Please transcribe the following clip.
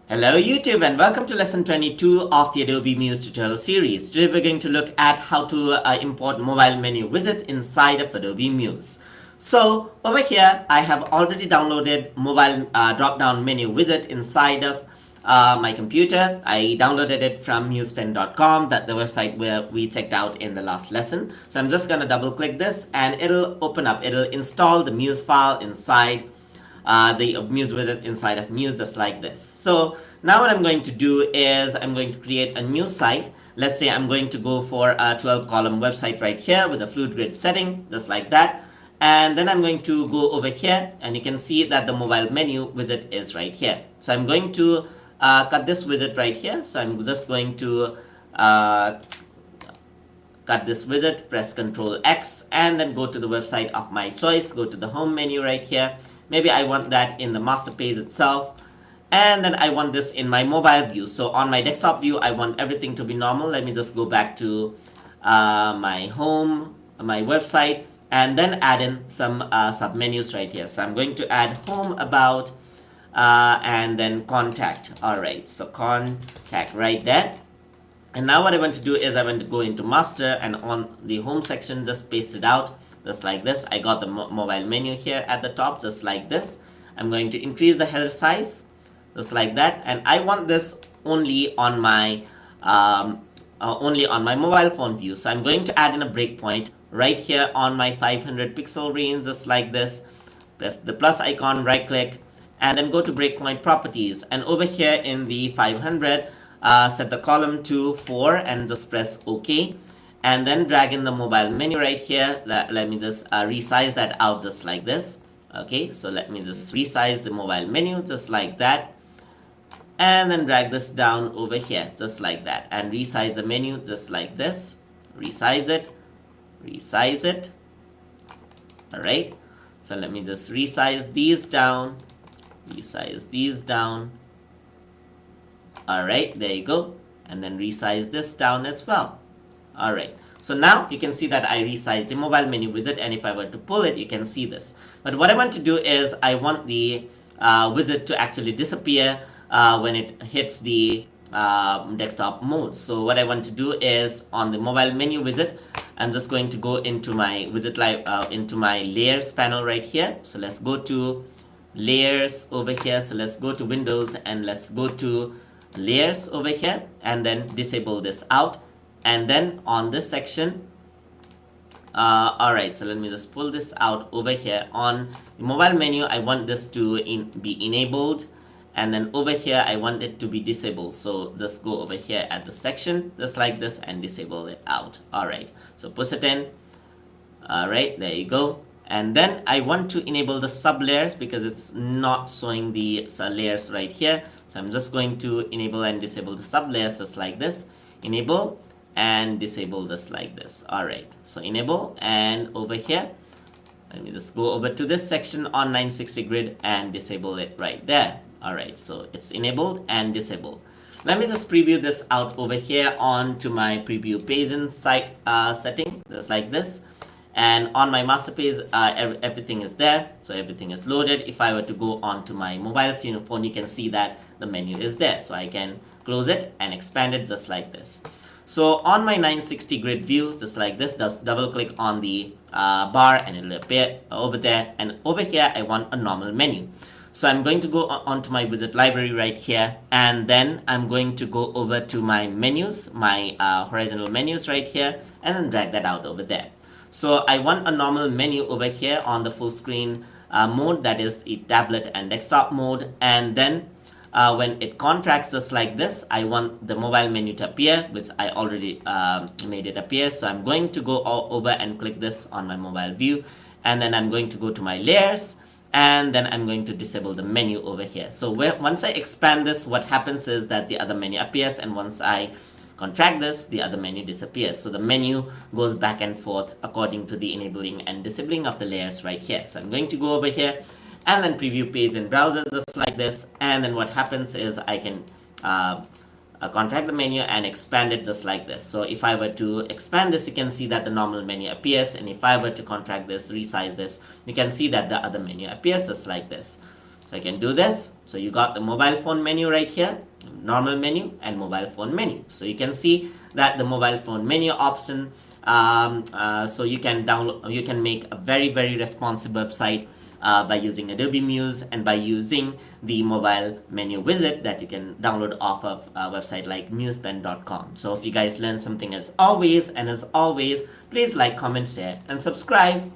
Hello YouTube and welcome to lesson 22 of the Adobe Muse tutorial series. Today we're going to look at how to import mobile menu widget inside of Adobe Muse. So over here I have already downloaded mobile drop-down menu widget inside of my computer. I downloaded it from musepen.com, that's the website where we checked out in the last lesson. So I'm just going to double click this and it'll open up, it'll install the Muse file inside the Muse widget inside of Muse, just like this. So now what I'm going to do is I'm going to create a new site. Let's say I'm going to go for a 12 column website right here with a fluid grid setting, just like that. And then I'm going to go over here and you can see that the mobile menu widget is right here. So I'm going to cut this widget right here. So I'm just going to cut this widget, press Ctrl X, and then go to the website of my choice, go to the home menu right here. Maybe I want that in the master page itself, and then I want this in my mobile view. So on my desktop view I want everything to be normal. Let me just go back to my home, my website, and then add in some submenus right here. So I'm going to add home, about, and then contact. Alright, so contact right there. And now what I want to do is I want to go into master, and on the home section just paste it out just like this. I got the mobile menu here at the top, just like this. I'm going to increase the header size just like that, and I want this only on my mobile phone view. So I'm going to add in a breakpoint right here on my 500 pixel range, just like this. Press the plus icon, right click, and then go to breakpoint properties, and over here in the 500 set the column to 4 and just press OK, and then drag in the mobile menu right here. Let me just resize that out just like this. Okay, so let me just resize the mobile menu just like that, and then drag this down over here just like that, and resize the menu just like this. Resize it. Alright, so let me just resize these down, Alright, there you go, and then resize this down as well. Alright, so now you can see that I resized the mobile menu widget, and if I were to pull it, you can see this. But what I want to do is I want the widget to actually disappear when it hits the desktop mode. So what I want to do is on the mobile menu widget, I'm just going to go into my widget into my layers panel right here. So let's go to layers over here. So let's go to Windows and let's go to layers over here, and then disable this out. And then on this section, alright, so let me just pull this out over here. On the mobile menu, I want this to be enabled, and then over here I want it to be disabled. So just go over here at the section just like this and disable it out. Alright, so push it in. Alright, there you go. And then I want to enable the sub layers because it's not showing the layers right here. So I'm just going to enable and disable the sub layers just like this. Enable and disable just like this. Alright, so enable, and over here let me just go over to this section on 960 grid and disable it right there. Alright, so it's enabled and disabled. Let me just preview this out over here onto my preview page in site setting just like this, and on my master page everything is there, so everything is loaded. If I were to go onto my mobile phone, you can see that the menu is there, so I can close it and expand it just like this. So on my 960 grid view, just like this, just double click on the bar and it'll appear over there, and over here I want a normal menu. So I'm going to go onto my widget library right here, and then I'm going to go over to my menus, my horizontal menus right here, and then drag that out over there. So I want a normal menu over here on the full screen mode, that is the tablet and desktop mode, and then when it contracts just like this, I want the mobile menu to appear, which I already made it appear. So I'm going to go over and click this on my mobile view, and then I'm going to go to my layers, and then I'm going to disable the menu over here. So once I expand this, what happens is that the other menu appears, and once I contract this, the other menu disappears. So the menu goes back and forth according to the enabling and disabling of the layers right here. So I'm going to go over here and then preview page in browser just like this, and then what happens is I can contract the menu and expand it just like this. So if I were to expand this, you can see that the normal menu appears, and if I were to contract this, resize this, you can see that the other menu appears just like this. So I can do this. So you got the mobile phone menu right here, normal menu and mobile phone menu. So you can see that the mobile phone menu option, so you can download, you can make a very responsive website by using Adobe Muse and by using the mobile menu widget that you can download off of a website like musepen.com. So if you guys learned something as always, please like, comment, share, and subscribe.